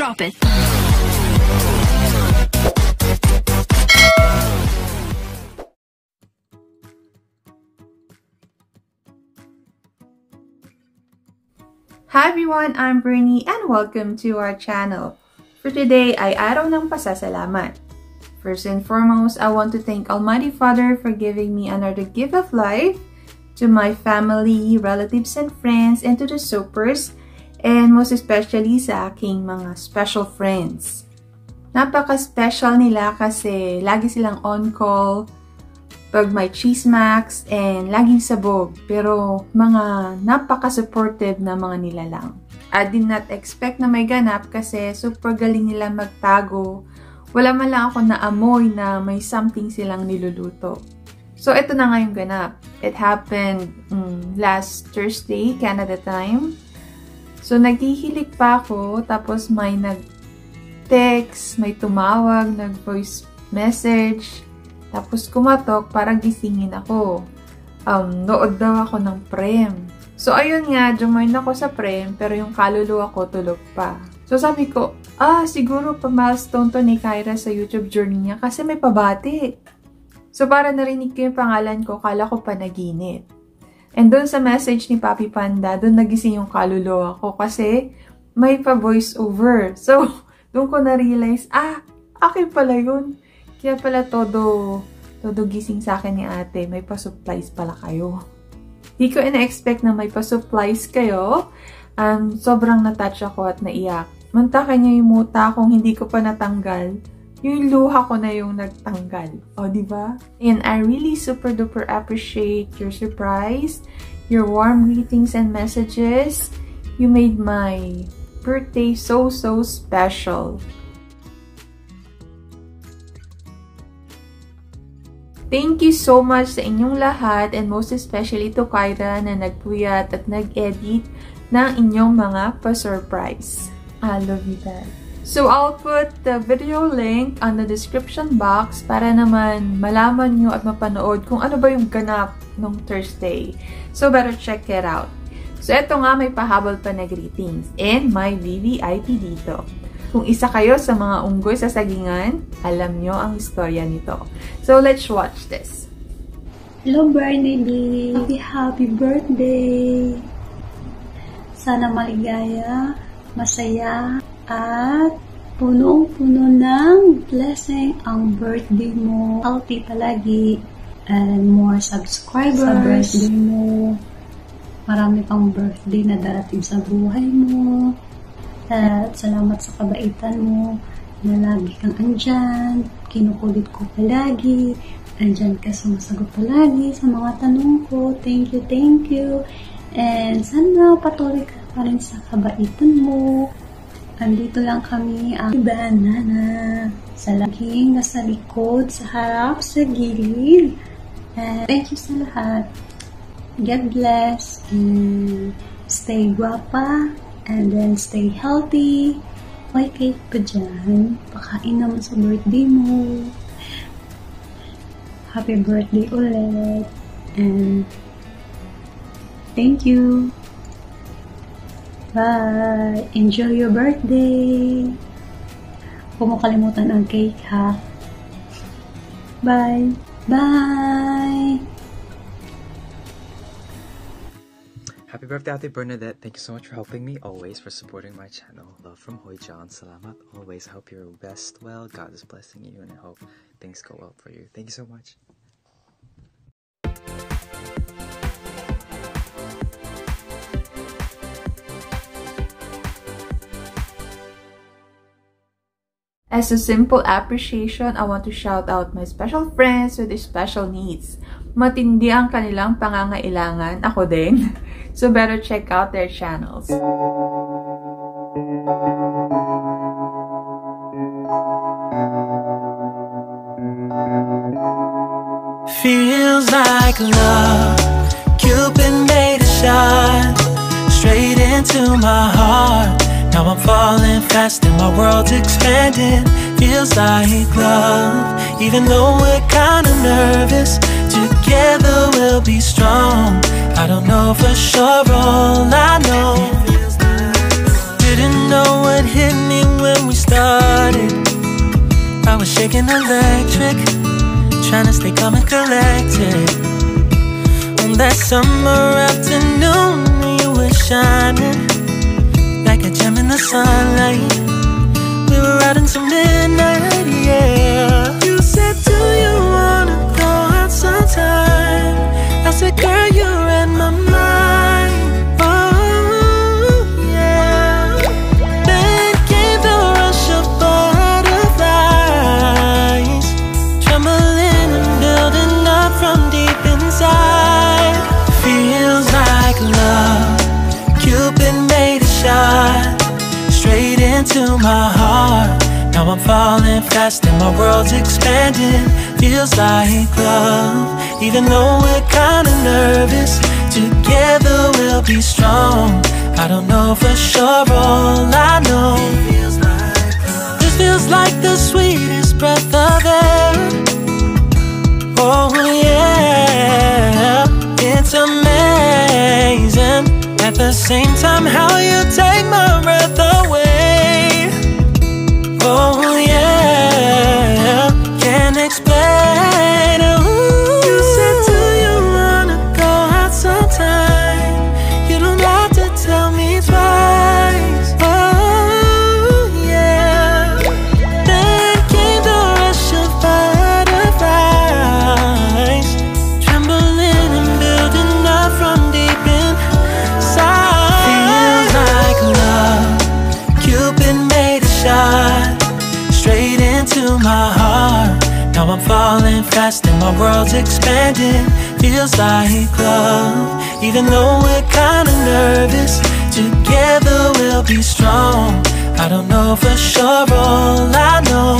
Drop it. Hi everyone, I'm Bernee and welcome to our channel. For today ay araw ng pasasalamat. First and foremost, I want to thank Almighty Father for giving me another gift of life, to my family, relatives, and friends, and to the supers, and most especially sa aking mga special friends. Napaka-special nila kasi lagi silang on-call pag may chismax and laging sabog, pero mga napaka-supportive na mga nilalang. I did not expect na may ganap kasi super galing nila magtago. Wala man lang ako naamoy na may something silang niluluto. So, ito na nga yung ganap. It happened last Thursday, Canada time. So, naghihilig pa ako, tapos may nag-text, may tumawag, nag-voice message, tapos kumatok para gisingin ako. Nood daw ako ng prem. So, ayun nga, join ako sa prem, pero yung kaluluwa ko tulog pa. So, sabi ko, siguro pa-milestone to ni KHAIRA sa YouTube journey niya kasi may pabati. So, para narinig ko yung pangalan ko, kala ko panaginip. And doon sa message ni Papi Panda, doon nagising yung kaluluwa ko kasi may pa-voice over. So, doon ko na-realize, akin pala yun. Kaya pala todo gising sa akin ni ate, may pa-supplies pala kayo. Di ko ina-expect na may pa-supplies kayo. Sobrang na-touch ako at naiyak. Mantakin niyo yung muta kung hindi ko pa natanggal. Yung luha ko na yung nagtanggal. O, diba? And I really super duper appreciate your surprise, your warm greetings and messages. You made my birthday so special. Thank you so much sa inyong lahat and most especially to KHAIRA na nagpuyat at nag-edit ng inyong mga pa-surprise. I love you guys. So, I'll put the video link on the description box para naman malaman nyo at mapanood kung ano ba yung ganap nung Thursday. So, better check it out. So, eto nga, may pahabol pa na greetings and may VVIP dito. Kung isa kayo sa mga unggoy sa sagingan, alam nyo ang istorya nito. So, let's watch this. Hello, Bernee! Happy birthday! Sana maligaya, masaya, at punong-puno ng blessing ang birthday mo. Healthy palagi and more subscribers sa birthday mo. Marami pang birthday na darating sa buhay mo. At salamat sa kabaitan mo na lagi kang andyan. Kinukulit ko palagi. Andyan ka sumasagot palagi sa mga tanong ko. Thank you. And sana patuloy ka pa rin sa kabaitan mo. Andito lang kami ang banana sa laging nasa likod, sa harap, sa gilid. And thank you sa lahat. God bless and stay guwapa and then stay healthy. May cake pa dyan. Pakain naman sa birthday mo. Happy birthday ulit. And thank you. Bye! Enjoy your birthday! Huwag mo kalimutan ang cake, ha? Bye! Bye! Happy birthday, Ate Bernadette. Thank you so much for helping me always, for supporting my channel. Love from Hoijan. Salamat always. I hope you're best well. God is blessing you and I hope things go well for you. Thank you so much. As a simple appreciation, I want to shout out my special friends with their special needs. Matindi ang kanilang pangangailangan, ako din. So better check out their channels. Feels like love, Cupid made a shot straight into my heart. Now I'm falling fast and my world's expanding. Feels like love, even though we're kinda nervous. Together we'll be strong. I don't know for sure, all I know. Didn't know what hit me when shaking electric, trying to stay calm and collected. On that summer afternoon, you were shining like a gem in the sunlight. We were riding till midnight, yeah. You said, do you wanna go out sometime? I said, girl, you read my mind. Oh, yeah. Then came the rush of butterflies, trembling and building up from deep inside. Feels like love. Cupid made a shot straight into my heart. Now I'm falling fast and my world's expanding. Feels like love, even though we're kinda nervous. Together we'll be strong. I don't know for sure, all I know, this feels like the sweetest breath of air. Oh yeah, it's amazing. At the same time, how you take my breath away. Oh yeah, can't explain. Ooh. You said, do you wanna go out sometime? You don't have to tell me twice. Oh yeah. Then came the rush of butterflies, trembling and building up from deep inside. Feels like love. Cupid made a shot straight into my heart. Now I'm falling fast and my world's expanding. Feels like love, even though we're kinda nervous. Together we'll be strong. I don't know for sure, all I know,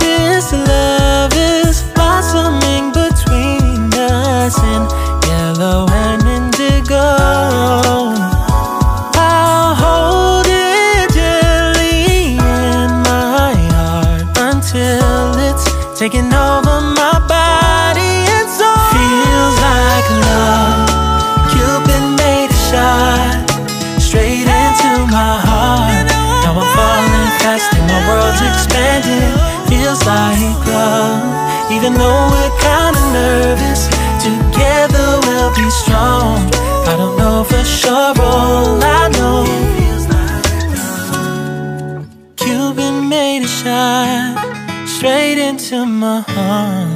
this love is blossoming between us in yellow and indigo. I'll hold it gently in my heart until it's taking over my body and soul. Feels like love. Cupid made a shot straight into my heart. Now I'm falling fast and my world's expanding. Feels like love, even though we're kinda nervous. Together we'll be strong. I don't know for sure, all I know, Cupid made a shot straight into my heart.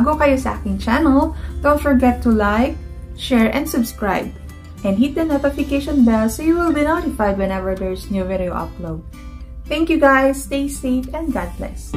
bago kayo sa aking channel, don't forget to like, share, and subscribe. And hit the notification bell so you will be notified whenever there's new video upload. Thank you guys, stay safe, and God bless.